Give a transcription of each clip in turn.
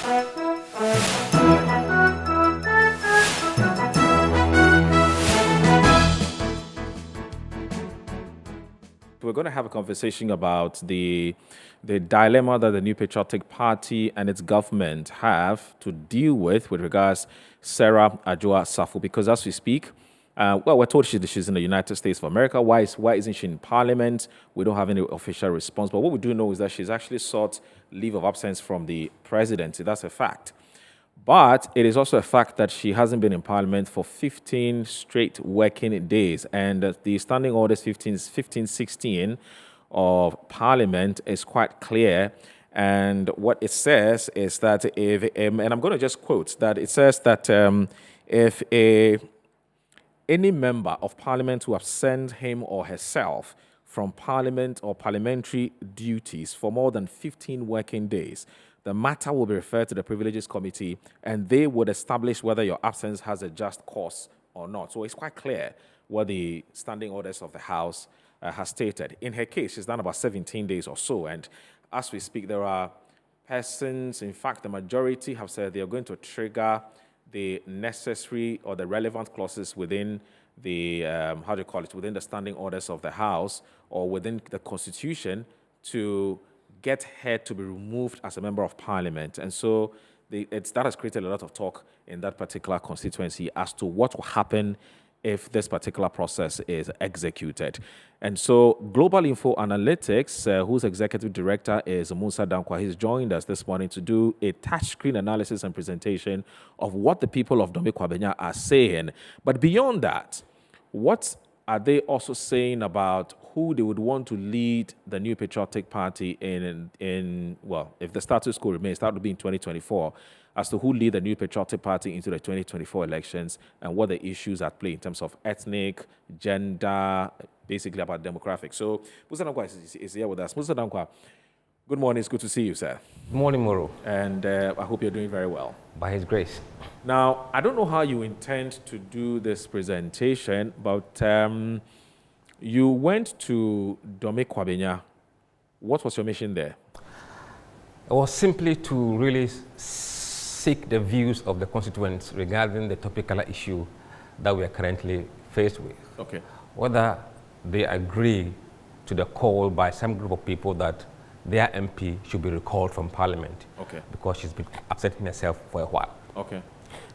We're going to have a conversation about the dilemma that the New Patriotic Party and its government have to deal with regards Sarah Adwoa Safo, because as we speak, we're told she's in the United States of America. Why isn't she in Parliament? We don't have any official response. But what we do know is that she's actually sought leave of absence from the presidency. That's a fact. But it is also a fact that she hasn't been in Parliament for 15 straight working days. And the Standing Orders 1516 of Parliament is quite clear. And what it says is that if, and I'm going to just quote, that it says that if any member of Parliament who absent him or herself from Parliament or parliamentary duties for more than 15 working days, the matter will be referred to the Privileges Committee, and they would establish whether your absence has a just cause or not. So it's quite clear what the Standing Orders of the House has stated. In her case, she's done about 17 days or so, and as we speak, there are persons, in fact, the majority have said they are going to trigger the necessary or the relevant clauses within the, within the Standing Orders of the House or within the Constitution to get her to be removed as a member of Parliament. And so that has created a lot of talk in that particular constituency as to what will happen if this particular process is executed. And so Global Info Analytics, whose executive director is Musa Dankwa, he's joined us this morning to do a touchscreen analysis and presentation of what the people of Dome Kwabenya are saying. But beyond that, what are they also saying about who they would want to lead the New Patriotic Party in well, if the status quo remains, that would be in 2024, as to who lead the New Patriotic Party into the 2024 elections and what the issues at play in terms of ethnic, gender, basically about demographics. So Musa Dankwa is here with us. Musa Dankwa, good morning. It's good to see you, sir. Good morning, Moro. And I hope you're doing very well. By His grace. Now, I don't know how you intend to do this presentation, but you went to Dome Kwabenya. What was your mission there? It was simply to really seek the views of the constituents regarding the topical issue that we are currently faced with. Okay. Whether they agree to the call by some group of people that their MP should be recalled from Parliament. Okay. Because she's been absenting herself for a while. Okay.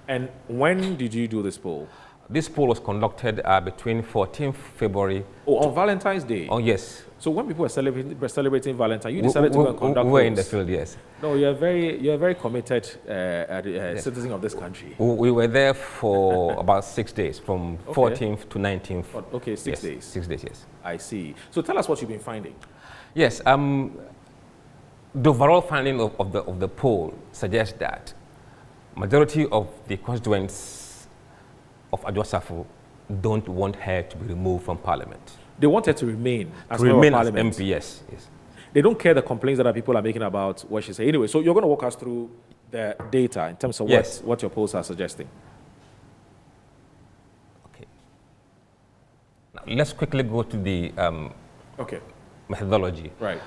And when did you do this poll? This poll was conducted between 14th February. Oh, on Valentine's Day? Oh, yes. So when people were celebrating Valentine, you decided to go and conduct we were in the field, yes. No, you're a very committed citizen of this country. We were there for about 6 days, from 14th to 19th. Okay, 6 days. 6 days, yes. I see. So tell us what you've been finding. Yes, the overall finding of the poll suggests that majority of the constituents of Adwoa Safo don't want her to be removed from Parliament. They want her to remain as MP, yes. They don't care the complaints that people are making about what she said. Anyway, so you're going to walk us through the data in terms of what your polls are suggesting. Okay. Now, let's quickly go to the methodology. Right.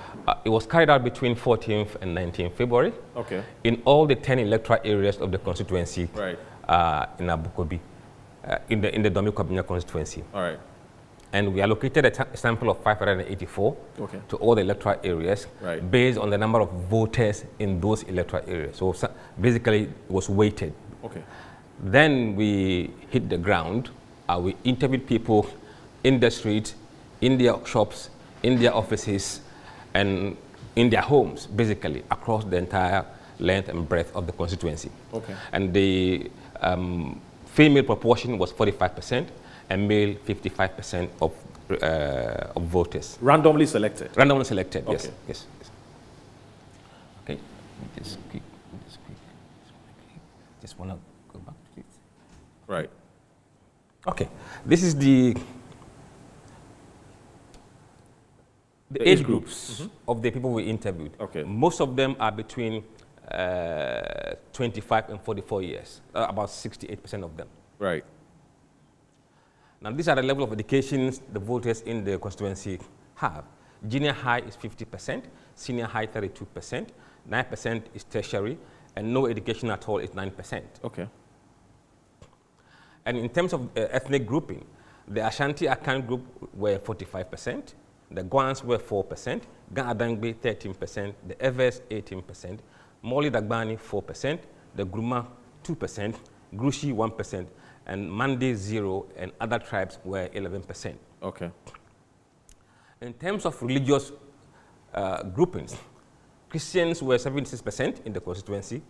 It was carried out between 14th and 19th February. Okay. In all the 10 electoral areas of the constituency. Right. In Abukobi, in the Dome Kwabenya constituency. All right. And we allocated a sample of 584 to all the electoral areas based on the number of voters in those electoral areas. So basically, it was weighted. Okay. Then we hit the ground. We interviewed people in the street, in their shops, in their offices, and in their homes, basically, across the entire length and breadth of the constituency. Okay. And the female proportion was 45%, and male 55% of voters. Randomly selected? Randomly selected, yes. Okay, just want to go back to it. Right. Okay, this is the age groups of the people we interviewed. Okay. Most of them are between 25 and 44 years, about 68% of them. Right. Now, these are the level of educations the voters in the constituency have. Junior high is 50%, senior high 32%, 9% is tertiary, and no education at all is 9%. Okay. And in terms of ethnic grouping, the Ashanti Akan group were 45%, the Guans were 4%, Ga Adangbe 13%, the Evers 18%, Moli Dagbani 4%, the Gruma 2%, Grushi 1%, and Mande 0, and other tribes were 11%. Okay. In terms of religious groupings, Christians were 76% in the constituency,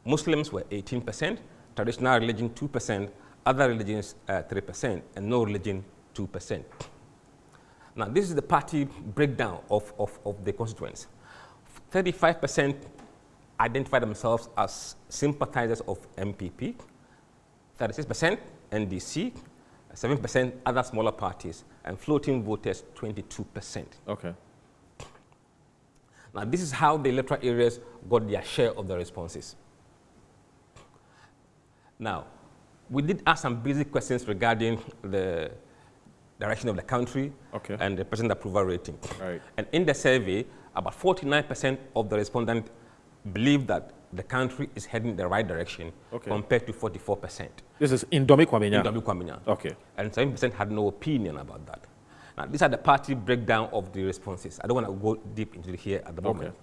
Muslims were 18%, traditional religion 2%, other religions 3%, and no religion 2%. Now, this is the party breakdown of the constituency. 35% identify themselves as sympathizers of NPP, 36% NDC, 7% other smaller parties, and floating voters 22%. Okay. Now, this is how the electoral areas got their share of the responses. Now, we did ask some basic questions regarding the direction of the country and the president approval rating. Right. And in the survey, about 49% of the respondents believe that the country is heading in the right direction compared to 44%. This is in Dome Kwabenya? In Dome Kwabenya. Okay. And 7% had no opinion about that. Now, these are the party breakdown of the responses. I don't want to go deep into it here at the moment.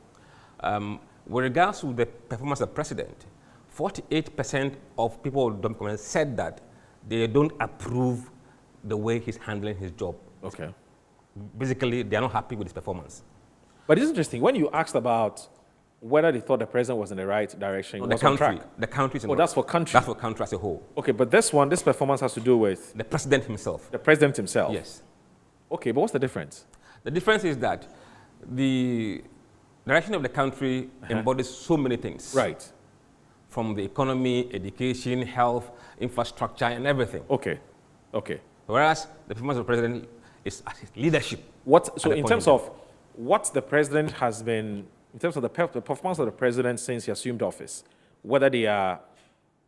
With regards to the performance of the president, 48% of people in Dome Kwabenya said that they don't approve the way he's handling his job. Okay. Basically, they are not happy with his performance. But it's interesting, when you asked about whether they thought the president was in the right direction, the country. The country. Oh, that's for country. That's for country as a whole. Okay, but this performance has to do with the president himself. The president himself. Yes. Okay, but what's the difference? The difference is that the direction of the country embodies so many things. Right. From the economy, education, health, infrastructure, and everything. Okay. Okay. Whereas the performance of the president is leadership. So in terms of what the president has been, in terms of the performance of the president since he assumed office, whether they are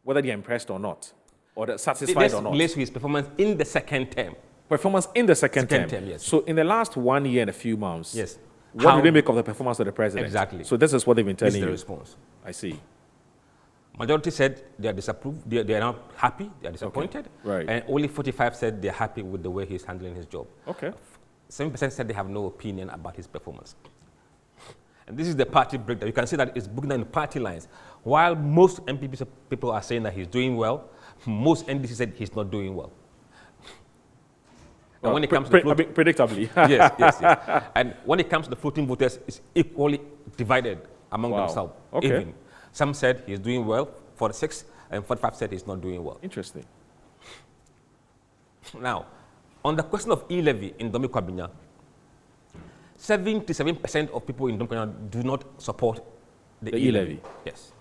impressed or not, or they're satisfied or not. Relates to his performance in the second term. Performance in the second term. Yes. So in the last 1 year and a few months, yes. What do they make of the performance of the president? Exactly. So this is what they've been telling you. This is the response. I see. Majority said they are disapproved, they are not happy, they are disappointed. Right. And only 45 said they are happy with the way he's handling his job. Okay. 7% said they have no opinion about his performance. And this is the party breakdown. You can see that it's broken down in party lines. While most NPP people are saying that he's doing well, most NDC said he's not doing well. And when it comes to predictably. yes. And when it comes to the floating voters, it's equally divided among themselves. Okay. Even. Some said he's doing well, 46, and 45 said he's not doing well. Interesting. Now, on the question of e-levy in Dome Kwabenya, 77% of people in Dome Kwabenya do not support the e-levy. Yes.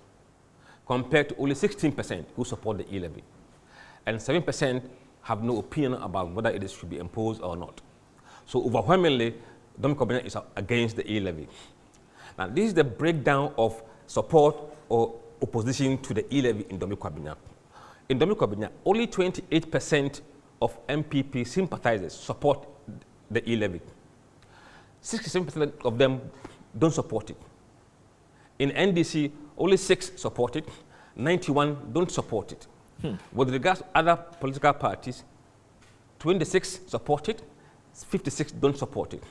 Compared to only 16% who support the e-levy. And 7% have no opinion about whether it should be imposed or not. So overwhelmingly, Dome Kwabenya is against the e-levy. Now, this is the breakdown of support or opposition to the e-levy in Dome Kwabenya. In Dome Kwabenya, only 28% of MPP sympathizers support the e-levy. 67% of them don't support it. In NDC, only 6 support it, 91 don't support it. With regards to other political parties, 26 support it, 56 don't support it.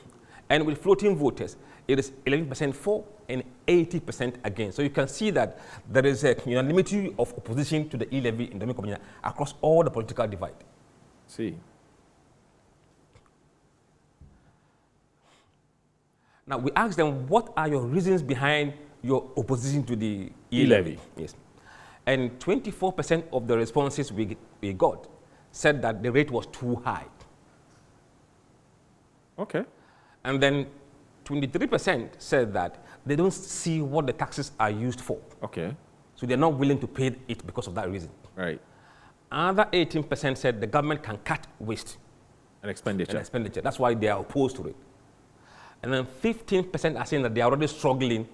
And with floating voters, it is 11% for and 80% against. So you can see that there is a unanimity of opposition to the e-levy in Dome Kwabenya across all the political divide. See. Now we asked them, what are your reasons behind your opposition to the e-levy? Yes. And 24% of the responses we got said that the rate was too high. Okay. And then 23% said that they don't see what the taxes are used for. Okay. So they're not willing to pay it because of that reason. Right. Another 18% said the government can cut waste. And expenditure. That's why they are opposed to it. And then 15% are saying that they are already struggling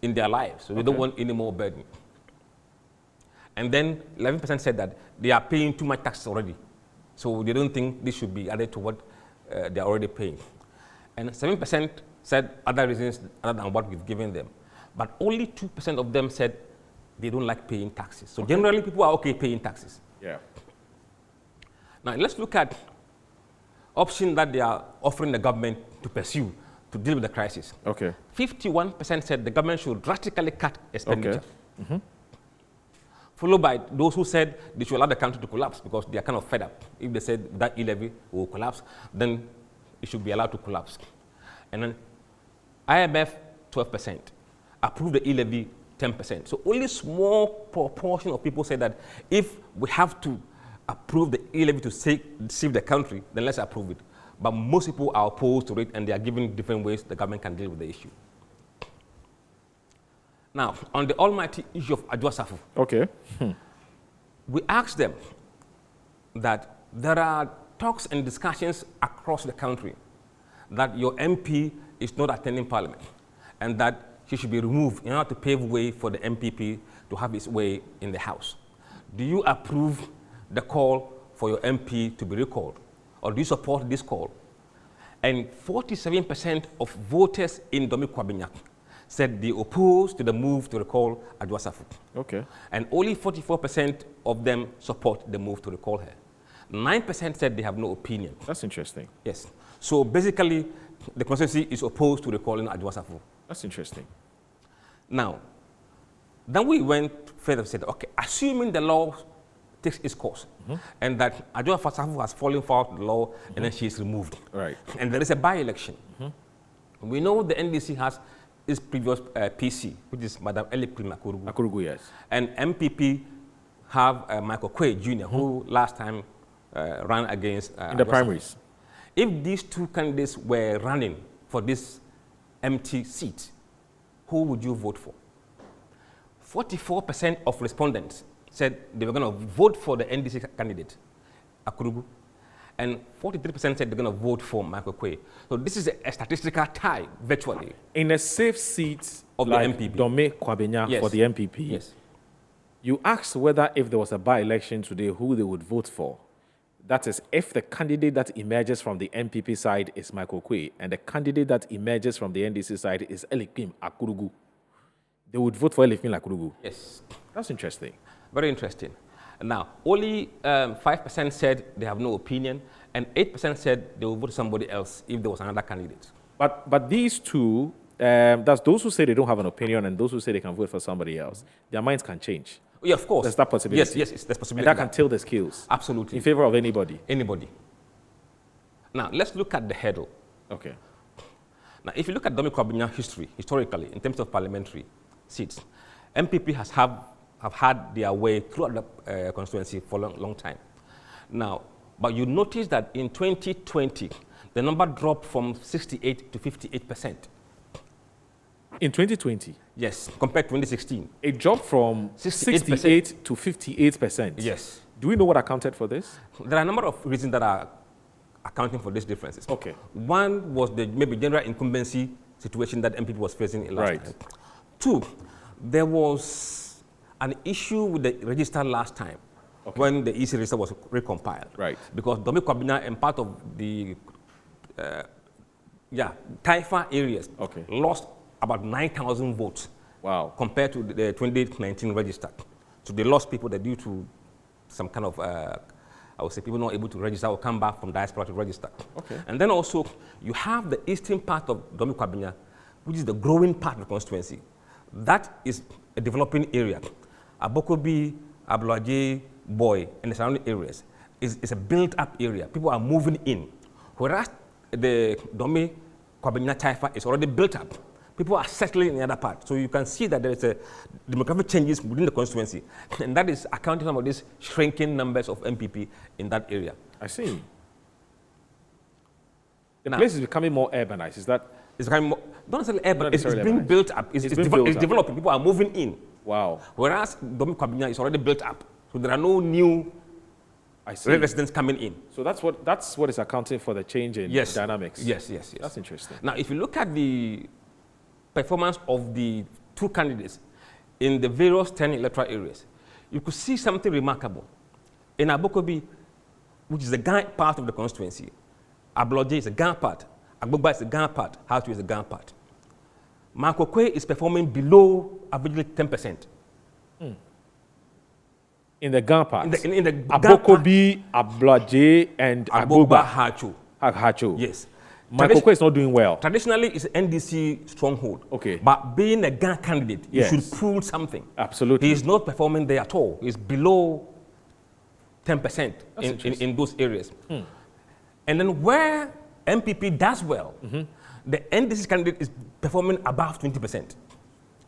in their lives, so they don't want any more burden. And then 11% said that they are paying too much taxes already, so they don't think this should be added to what they are already paying. And 7% said other reasons other than what we've given them. But only 2% of them said they don't like paying taxes. So generally, people are okay paying taxes. Yeah. Now, let's look at option that they are offering the government to pursue to deal with the crisis. Okay. 51% said the government should drastically cut expenditure. Okay. Followed by those who said they should allow the country to collapse because they are kind of fed up. If they said that e-levy will collapse, then it should be allowed to collapse. And then IMF, 12%. Approve the e-levy, 10%. So only small proportion of people say that if we have to approve the e-levy to save the country, then let's approve it. But most people are opposed to it, and they are giving different ways the government can deal with the issue. Now, on the almighty issue of Adwoa Safo, Okay. we asked them that there are talks and discussions across the country that your MP is not attending parliament and that she should be removed in order to pave way for the NPP to have its way in the House. Do you approve the call for your MP to be recalled, or do you support this call? And 47% of voters in Dome Kwabenya said they oppose to the move to recall Adwoa Safo. Okay. And only 44% of them support the move to recall her. 9% said they have no opinion. That's interesting. Yes. So basically, the constituency is opposed to recalling Adwoa Safo. That's interesting. Now, then we went further and said, okay, assuming the law takes its course, and that Adwoa Safo has fallen foul of the law, and then she is removed. Right. And there is a by-election. We know the NDC has its previous PC, which is Madam Elikrim Akurugu. Akurugu, yes. And MPP have Michael Quay Jr., who last time ran against In the primaries. If these two candidates were running for this empty seat, who would you vote for? 44% of respondents said they were going to vote for the NDC candidate, Akurugu, and 43% said they're going to vote for Michael Quay. So this is a statistical tie, virtually. In a safe seat Of like the MPP. Dome Kwabenya Yes. for the MPP, Yes. you asked whether if there was a by-election today, who they would vote for. That is, if the candidate that emerges from the NPP side is Michael Quay, and the candidate that emerges from the NDC side is Elikim Akurugu, they would vote for Elikim Akurugu. Yes. That's interesting. Very interesting. Now, only 5% said they have no opinion, and 8% said they will vote somebody else if there was another candidate. But these two, that's those who say they don't have an opinion and those who say they can vote for somebody else. Their minds can change. Yeah, of course. There's that possibility. Yes, there's And possibility. that can tilt the scales Absolutely. in favor of anybody. Anybody. Now, let's look at the hurdle. Okay. Now, if you look at Dome Kwabenya history, historically, in terms of parliamentary seats, MPP have had their way throughout the constituency for a long time. Now, but you notice that in 2020, the number dropped from 68 to 58%. In 2020, Yes, compared to 2016. it dropped from 68% 68 to 58%. Yes. Do we know what accounted for this? There are a number of reasons that are accounting for these differences. Okay. One was the maybe general incumbency situation that MPP was facing in last Right. time. Two, there was an issue with the register last time when the EC register was recompiled. Right. Because Dome Kwabenya and part of the Taifa areas lost about 9,000 votes. Wow. Compared to the 2019 register. So they lost people that due to some kind of, I would say, people not able to register or come back from diaspora to register. Okay. And then also, you have the eastern part of Dome Kwabenya, which is the growing part of the constituency. That is a developing area. Abokobi, Abloaje, Boy, and the surrounding areas is a built-up area. People are moving in. Whereas the Dome Kwabenya Taifa is already built up. People are settling in the other part. So you can see that there is a demographic changes within the constituency. And that is accounting for some of these shrinking numbers of MPP in that area. I see. The Now- place is becoming more urbanized. Is that? It's becoming more, not necessarily urban, Not it's necessarily being urbanized. built up. It's being built up. developing. People are moving in. Wow. Whereas Dome Kwabenya is already built up. So there are no new I see. residents coming in. So that's what is accounting for the change in dynamics. Yes. That's interesting. Now, if you look at the performance of the two candidates in the various 10 electoral areas, you could see something remarkable. In Abokobi, which is the Gan part of the constituency, Abloaje is a Gan part, Agbogba is a Gan part, Hatu is a Gan part. Michael Quay is performing below averagely 10%. In the Gan part? In the Gan Abokobi, Ablaje, and Agboba Agboba. Hacho. Hacho. Yes. Michael Kwe is not doing well. Traditionally, it's NDC stronghold. Okay. But being a Gan candidate, Yes. you should prove something. Absolutely. He is not performing there at all. He's below 10% in those areas. And then where NPP does well, the NDC candidate is performing above 20%.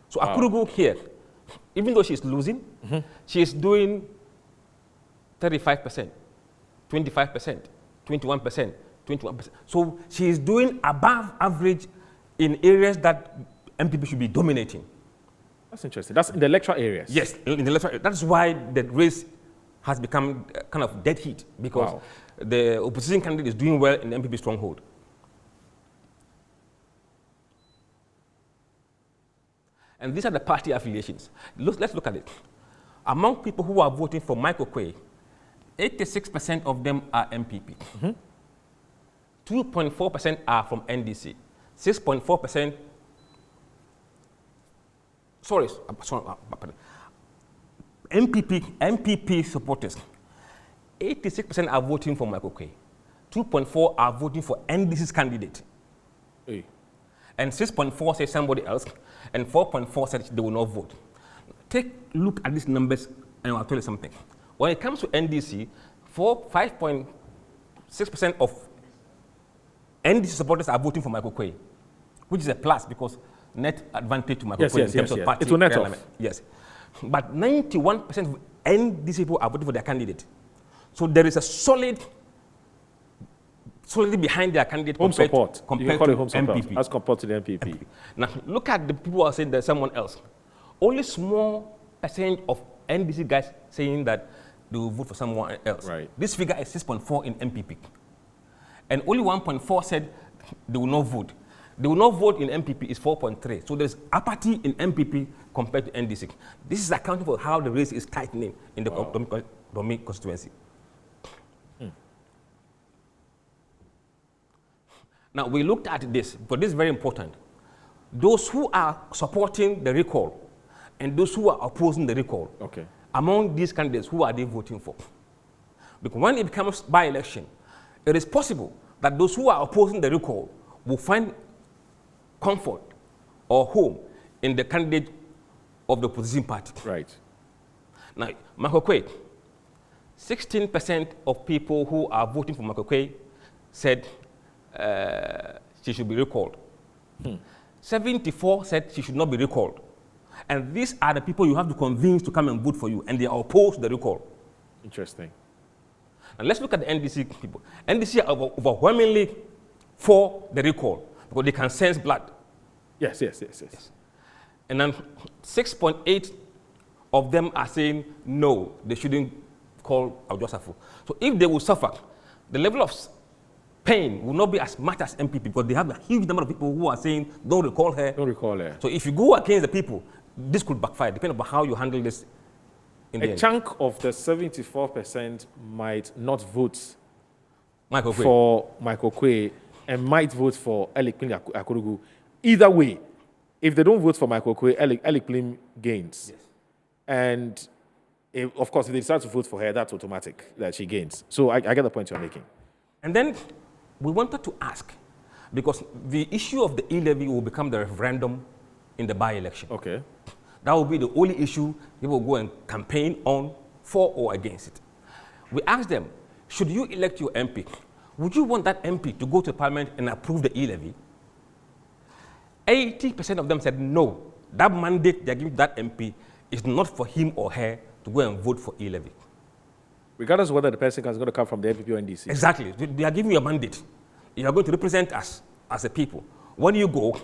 So Akurugu here, even though she's losing, she is doing 35%, 25%, 21%, 21%. So she is doing above average in areas that NPP should be dominating. That's interesting. That's in the electoral areas. Yes, in the electoral. That's why the race has become kind of dead heat, because the opposition candidate is doing well in the NPP stronghold. And these are the party affiliations. Let's look at it. Among people who are voting for Michael Kwe, 86% of them are MPP. 2.4% are from NDC. 6.4%, MPP supporters, 86% are voting for Michael Kwe. 2.4 are voting for NDC's candidate. Hey. And 6.4 say somebody else, and 4.4 said they will not vote. Take a look at these numbers, and I'll tell you something. When it comes to NDC, 5.6% of NDC supporters are voting for Michael Kwe, which is a plus because net advantage to Michael Kwe in terms of party. It will net off. Yes. But 91% of NDC people are voting for their candidate. So there is a solidity behind their candidate Home compared support. to You can call it home MPP. support as compared to the MPP. Now, look at the people who are saying there's someone else. Only small percent of NDC guys saying that they will vote for someone else. Right. This figure is 6.4 in MPP. And only 1.4 said they will not vote. They will not vote in MPP is 4.3. So there's apathy in MPP compared to NDC. This is accounting for how the race is tightening in the Dome constituency. Now, we looked at this, but this is very important. Those who are supporting the recall and those who are opposing the recall, among these candidates, who are they voting for? Because when it becomes by-election, it is possible that those who are opposing the recall will find comfort or home in the candidate of the opposition party. Right. Now, Michael Kwe, 16% of people who are voting for Michael Kwe said she should be recalled. 74 said she should not be recalled. And these are the people you have to convince to come and vote for you, and they are opposed to the recall. Interesting. And let's look at the NDC people. NDC are overwhelmingly for the recall because they can sense blood. Yes. And then 6.8 of them are saying no, they shouldn't call Adwoa Safo. So if they will suffer, the level of pain will not be as much as MPP because they have a huge number of people who are saying don't recall her. Don't recall her. So if you go against the people, this could backfire, depending on how you handle this in the end. A chunk of the 74% might not vote Michael Kwe. for Michael Kwe and might vote for Elikplim Akurugu. Either way, if they don't vote for Michael Kwe, Elikplim gains. Yes. And of course, if they decide to vote for her, that's automatic that she gains. So I get the point you're making. And then we wanted to ask, because the issue of the e-levy will become the referendum in the by-election. Okay. That will be the only issue people will go and campaign on for or against it. We asked them, should you elect your MP, would you want that MP to go to Parliament and approve the e-levy? 80% of them said no. That mandate they're giving that MP is not for him or her to go and vote for e-levy. Regardless of whether the person is going to come from the NPP or NDC. Exactly. They are giving you a mandate. You are going to represent us as a people. When you go,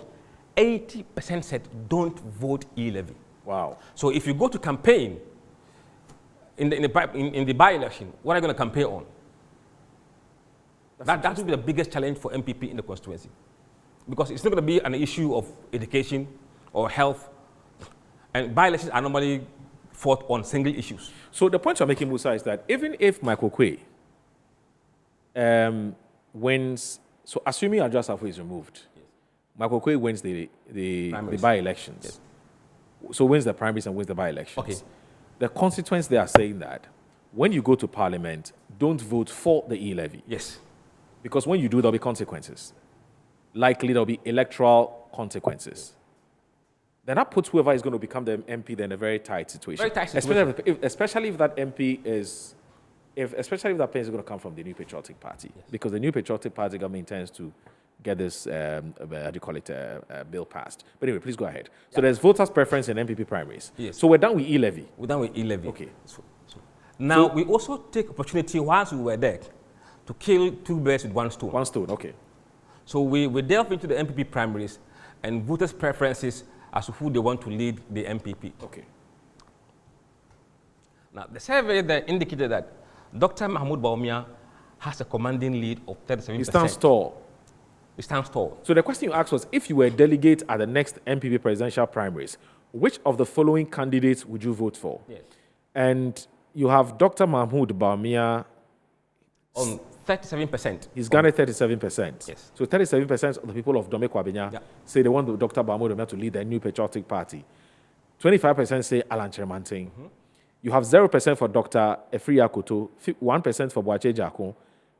80% said don't vote e-levy. Wow. So if you go to campaign in the by-election, what are you going to campaign on? That will be the biggest challenge for MPP in the constituency. Because it's not going to be an issue of education or health. And by-elections are normally fought on single issues. So the point you're making, Musa, is that even if Michael Kwe wins, so assuming Adwoa Safo is removed, yes. Michael Kwe wins the by-elections. Yes. So wins the primaries and wins the by-elections. Okay. The constituents, they are saying that when you go to parliament, don't vote for the e-levy. Yes. Because when you do, there'll be consequences. Likely there'll be electoral consequences. Then that puts whoever is going to become the MP then in a very tight situation. Very tight situation. Especially if that MP is, especially if that person is going to come from the New Patriotic Party. Yes. Because the New Patriotic Party government intends to get this, bill passed. But anyway, please go ahead. So there's voters' preference in NPP primaries. Yes. So we're done with e-levy. We're done with e-levy. Okay. Now, we also take opportunity whilst we were there to kill two birds with one stone. One stone, okay. So we delve into the NPP primaries and voters' preferences as to who they want to lead the NPP. Okay. Now, the survey there indicated that Dr. Mahmoud Bawumia has a commanding lead of 37%. He stands tall. He stands tall. So the question you asked was, if you were a delegate at the next NPP presidential primaries, which of the following candidates would you vote for? Yes. And you have Dr. Mahmoud Bawumia On 37%. He's garnered 37%. Yes. So 37% of the people of Dome Kwabenya say they want Dr. Mahmoud Bawumia to lead the New Patriotic Party. 25% say Alan Chermanting. You have 0% for Dr. Efri Akoto, 1% for Boache Jakon.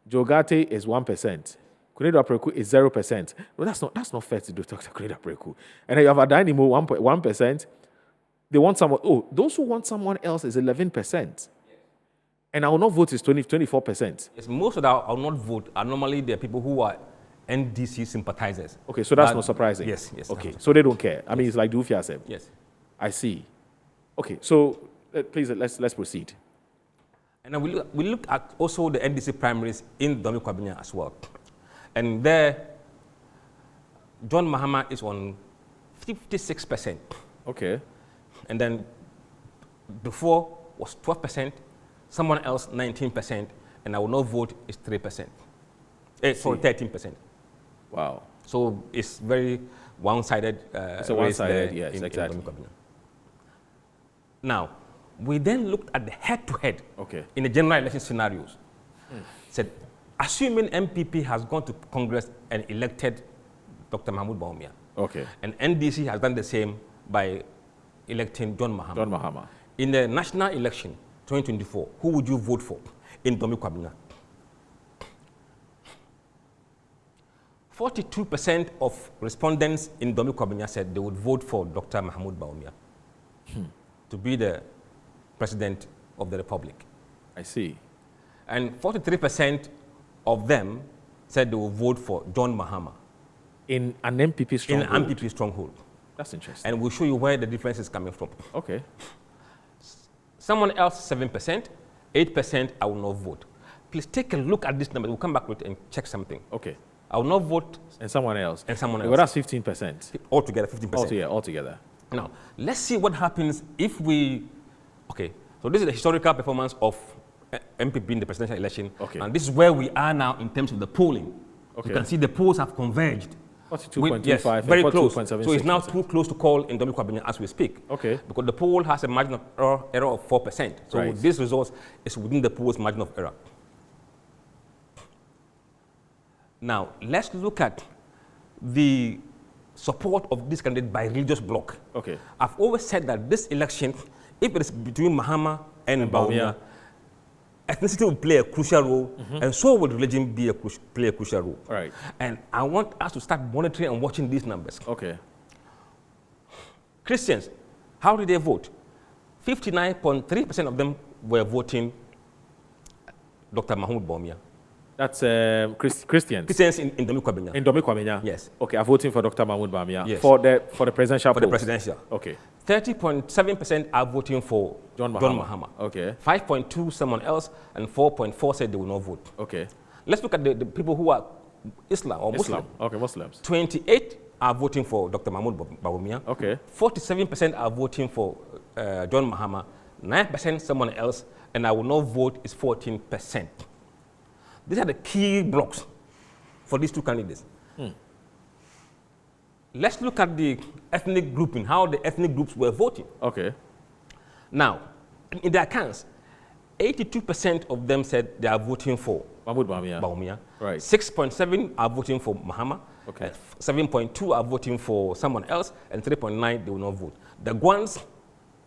Jogate is 1%. Kunedo Apreku is 0%. No, that's not fair to do Dr. Kunedo Apreku. And then you have Adanimo, 1%. They want someone, those who want someone else is 11%. And I will not vote is 24%. Yes, most of that I will not vote are normally the people who are NDC sympathizers. Okay, so that's not surprising. Yes. Okay, so they don't care. I mean, it's like Dufia said. Yes. I see. Okay, so please let's proceed. And then we look at also the NDC primaries in Dome Kwabenya as well. And there, John Mahama is on 56%. Okay. And then before was 12%, someone else 19%, and I will not vote is 3%. Sorry, 13%. Wow. So it's very one-sided. It's a one-sided, yes, exactly. In now, we then looked at the head-to-head in the general election scenarios. Said, assuming MPP has gone to Congress and elected Dr. Mahmoud Bawumia, and NDC has done the same by electing John Mahama. In the national election, 2024, who would you vote for in Dome Kwabenya? 42% of respondents in Dome Kwabenya said they would vote for Dr. Mahmoud Bawumia to be the president of the Republic. I see. And 43% of them said they would vote for John Mahama. In an MPP stronghold? In an MPP stronghold. That's interesting. And we'll show you where the difference is coming from. Okay. Someone else, 7%, 8%, I will not vote. Please take a look at this number. We'll come back with it and check something. Okay. I will not vote. And someone else. And someone else. Well, that's 15%. Altogether, 15%. Altogether. Now, let's see what happens if we... Okay, so this is the historical performance of MPP in the presidential election. Okay. And this is where we are now in terms of the polling. Okay. You can see the polls have converged. 42.25 yes, very close. 42.76%. So it's now too close to call in Dome Kwabenya as we speak. Okay. Because the poll has a margin of error of 4%. So this result is within the poll's margin of error. Now, let's look at the support of this candidate by religious bloc. Okay. I've always said that this election, if it is between Mahama and Bawumia, ethnicity will play a crucial role, and so will religion play a crucial role. Right. And I want us to start monitoring and watching these numbers. Okay. Christians, how did they vote? 59.3% of them were voting Dr. Mahmoud Bawumia. That's Christians. Christians in Dome Kwabenya. In Dome Kwabenya? Yes. Okay, I'm voting for Dr. Mahmoud Bawumia. Yes. For the presidential For the presidential. Okay. 30.7% are voting for John Mahama. Okay. 5.2 someone else, and 4.4 said they will not vote. Okay. Let's look at the people who are Islam or Muslim. Okay, Muslims. 28 are voting for Dr. Mahmoud Bawumia. Okay. 47% are voting for John Mahama. 9% someone else, and I will not vote is 14%. These are the key blocks for these two candidates. Let's look at the ethnic grouping, how the ethnic groups were voting. Okay. Now, in their accounts, 82% of them said they are voting for Mahmoud Bawumia. Bawumia. Right. 6.7 are voting for Mahama, Okay. 7.2 are voting for someone else, and 3.9 they will not vote. The Gwans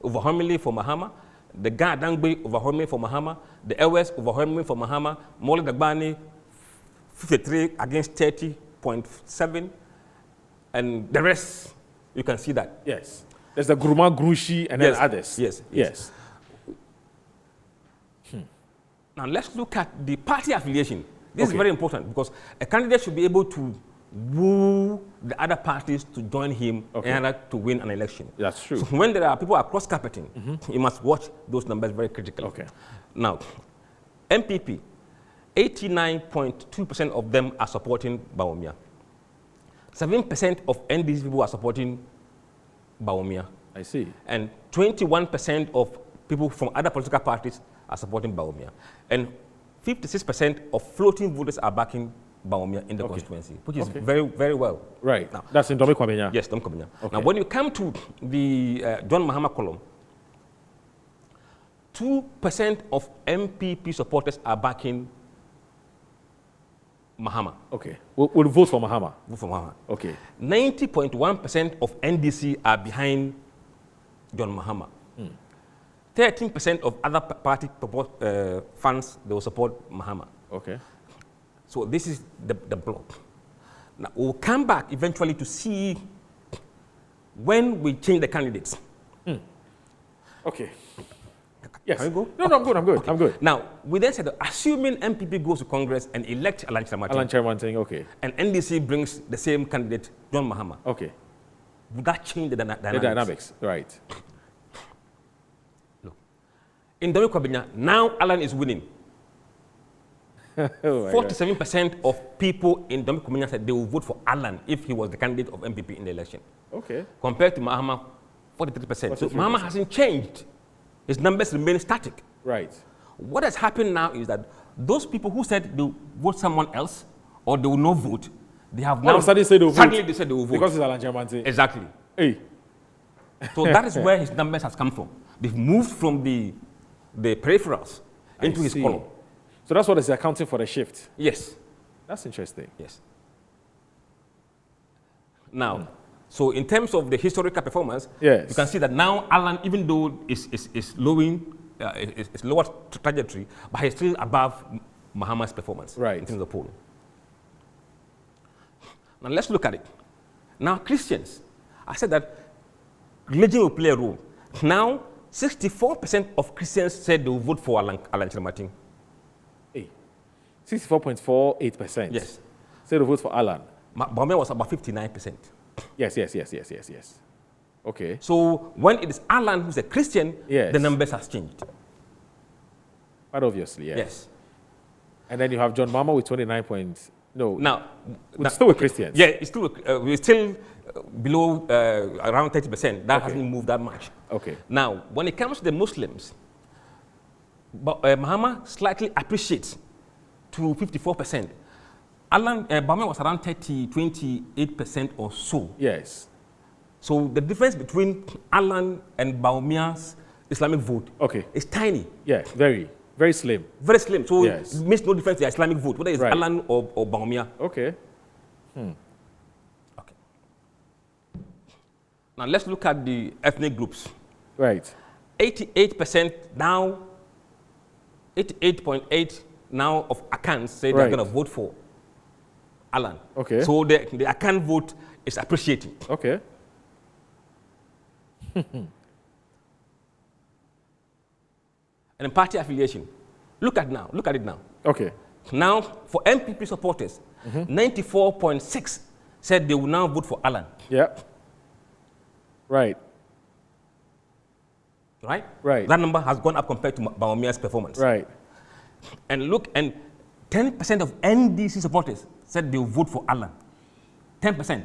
overwhelmingly for Mahama, the Gadangbe overwhelmingly for Mahama, the Ewes overwhelmingly for Mahama, Mole Dagbani 53 against 30.7, and the rest, you can see that. Yes. There's the Gruma Grushi and then others. Yes. Now let's look at the party affiliation. This is very important because a candidate should be able to woo the other parties to join him in order to win an election. That's true. So when there are people who are cross-carpeting, you must watch those numbers very critically. Okay. Now, NPP, 89.2% of them are supporting Bawumia. 7% of NDC people are supporting Bawumia. I see. And 21% of people from other political parties are supporting Bawumia. And 56% of floating voters are backing Bawumia in the constituency, which is very, very well. Right. Now, that's in Dome Kwabenya. Yes, Dome Kwabenya. Now, when you come to the John Mahama column, 2% of NPP supporters are backing Mahama. Okay. We'll vote for Mahama. Vote for Mahama. Okay. 90.1% of NDC are behind John Mahama. 13% of other party funds, they will support Mahama. Okay. So this is the block. Now, we'll come back eventually to see when we change the candidates. Okay. Yes. Can we go? No, I'm good. Okay. I'm good. Now, we then said, assuming NPP goes to Congress and elect Alan Chairman, okay. And NDC brings the same candidate, John Mahama. Okay. Would that change the dynamics? The dynamics, right. Look, in Dome Kwabenya, now Alan is winning. 47% of people in Dome Kwabenya said they will vote for Alan if he was the candidate of NPP in the election. Okay. Compared to Mahama, 43%. So Mahama hasn't changed. His numbers remain static. Right. What has happened now is that those people who said they'll vote someone else or they will not vote, they have now suddenly said they will vote. Because it's Alan Chairman. Exactly. Hey. So that is where his numbers has come from. They've moved from the peripherals into his column. So that's what is accounting for the shift. Yes. That's interesting. Yes. Now, so in terms of the historical performance, you can see that now Alan, even though is lower trajectory, but he's still above Mahama's performance in terms of the poll. Now let's look at it. Now Christians, I said that religion will play a role. Now 64% of Christians said they will vote for Alan Chirmatin. 64.48%. Yes. Said they vote for Alan. Bawumia was about 59%. Yes. Okay. So when it is Alan who's a Christian, the numbers has changed. Quite obviously, yes. And then you have John Mahama with 29 points. No. Now, still with Christians. Yeah, it's still we're still below around 30%. That hasn't moved that much. Okay. Now, when it comes to the Muslims, Mahama slightly appreciates to 54%. Bawumia was around 28% or so. Yes. So the difference between Alan and Bawumia's Islamic vote is tiny. Yeah, very, very slim. Very slim. So it makes no difference to the Islamic vote, whether it's Alan or Bawumia. Okay. Okay. Now let's look at the ethnic groups. Right. 88% now, 88.8 now of Akans say they're going to vote for Alan. Okay. So the Akan vote is appreciating. Okay. And in party affiliation, look at it now. Okay. Now, for NPP supporters, 94.6 said they will now vote for Alan. Yeah. Right. Right? That number has gone up compared to Bawumia's performance. Right. And look, and 10% of NDC supporters said they will vote for Alan. 10%.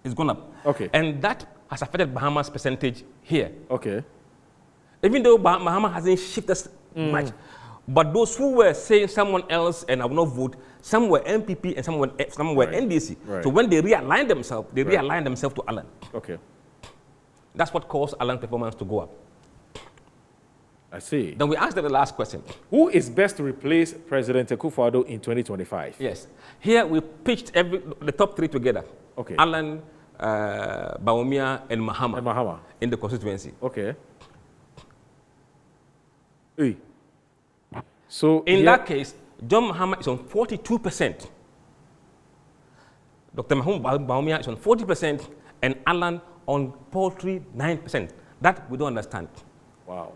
It's gone up. Okay. And that has affected Bahama's percentage here. Okay. Even though Bahama hasn't shifted much, but those who were saying someone else and I will not vote, some were NPP and some were NDC. Right. So when they realigned themselves, they realigned themselves to Alan. Okay. That's what caused Alan's performance to go up. I see. Then we asked them the last question. Who is best to replace President Akufo-Addo in 2025? Yes. Here we pitched the top three together. Okay. Alan, Bawumia, and Mahama. In the constituency. Okay. Hey. So in that case, John Mahama is on 42%. Dr. Bawumia is on 40%, and Alan on paltry 9%. That we don't understand. Wow.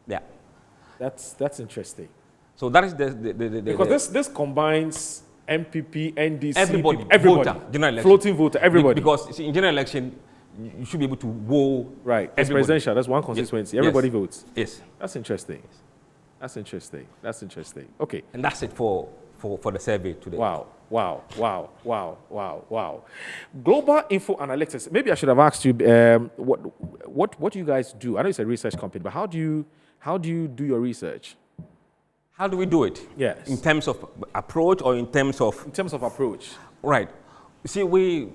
Yeah. That's interesting. So that is because this combines MPP, NDC, everybody, voter, general election. Floating voter, everybody. Because in general election, you should be able to woo. Right. It's presidential. That's one constituency. Yes. Everybody votes. Yes. That's interesting. Yes. That's interesting. That's interesting. Okay. And that's it for the survey today. Wow. Global Info Analytics. Maybe I should have asked you what do you guys do? I know it's a research company, but how do you do your research? How do we do it? Yes. In terms of approach or in terms of? In terms of approach. Right. You see, we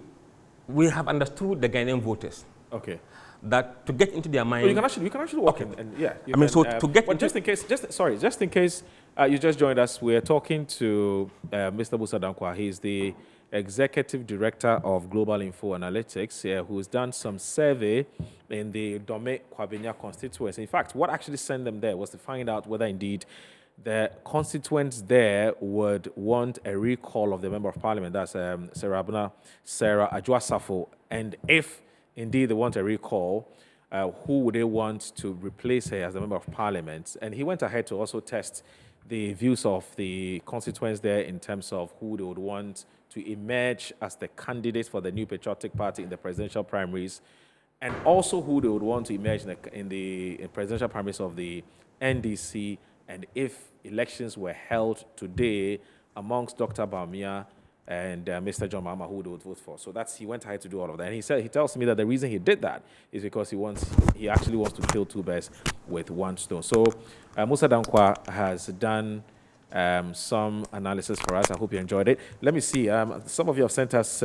have understood the Ghanaian voters. Okay. That to get into their mind. Well, you can actually walk in, and yeah. To get. But just in case you just joined us, we're talking to Mr. Musa Dankwa. He's the Executive Director of Global Info Analytics, who's done some survey in the Dome Kwabenya Constituency. In fact, what actually sent them there was to find out whether indeed the constituents there would want a recall of the Member of Parliament, that's Sarah Adwoa Safo, and if indeed they want a recall, who would they want to replace her as the Member of Parliament? And he went ahead to also test the views of the constituents there in terms of who they would want to emerge as the candidate for the New Patriotic Party in the presidential primaries, and also who they would want to emerge in the presidential primaries of the NDC, and if elections were held today amongst Dr. Bawumia and Mr. John Mahama, who they would vote for. So he went ahead to do all of that. And he tells me that the reason he did that is because he actually wants to kill two birds with one stone. So Musa Dankwa has done some analysis for us. I hope you enjoyed it. Let me see. Some of you have sent us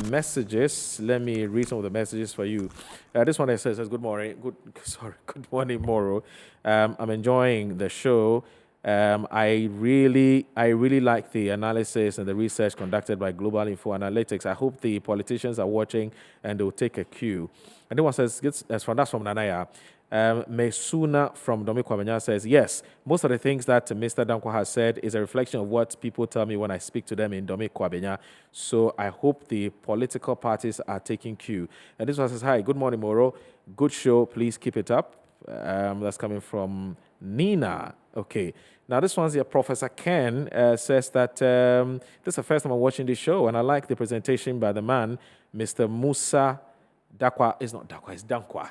messages. Let me read some of the messages for you. This one says, good morning. Good morning, Moro. I'm enjoying the show. I really like the analysis and the research conducted by Global Info Analytics. I hope the politicians are watching and they'll take a cue. And then one says, that's from Nanaya. Mesuna from Dome Kwabenya says, yes, most of the things that Mr. Dankwa has said is a reflection of what people tell me when I speak to them in Dome Kwabenya. So I hope the political parties are taking cue. And this one says, hi, good morning, Moro. Good show. Please keep it up. That's coming from Nina. Okay. Now, this one's here. Professor Ken says that this is the first time I'm watching this show, and I like the presentation by the man, Mr. Musa Dankwa. It's not Dankwa, it's Dankwa.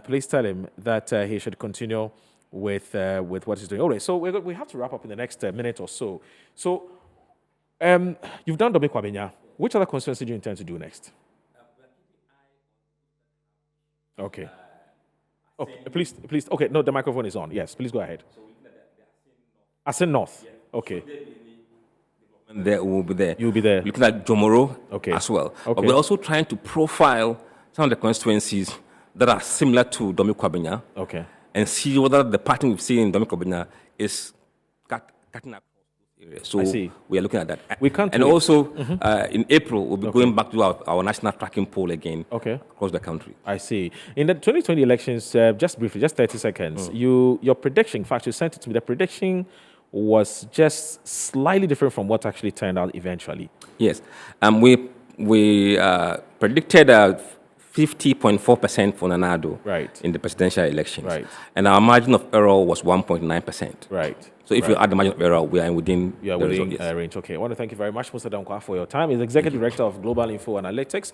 Please tell him that he should continue with what he's doing. All right, so we have to wrap up in the next minute or so. So, you've done Dome Kwabenya. Which other constituency do you intend to do next? Okay. Oh, please. Okay, no, the microphone is on. Yes, please go ahead. Asin North. Yeah. Okay. There will be there. You'll be there. Looking at Jomoro okay. as well. Okay. But we're also trying to profile some of the constituencies that are similar to Dome Kwabenya. Okay. And see whether the pattern we've seen in Dome Kwabenya is cutting across those areas. So I see. We are looking at that. We can't. And also, in April, we'll be going back to our national tracking poll again across the country. I see. In the 2020 elections, just briefly, just 30 seconds, your prediction, in fact, you sent it to me, the prediction was just slightly different from what actually turned out eventually. Yes. We predicted 50.4% for Nana Addo in the presidential elections. Right. And our margin of error was 1.9%. Right. So if you add the margin of error, we are within the range. Okay. I want to thank you very much, Mr. Dankwa, for your time. He's Executive Director of Global Info Analytics.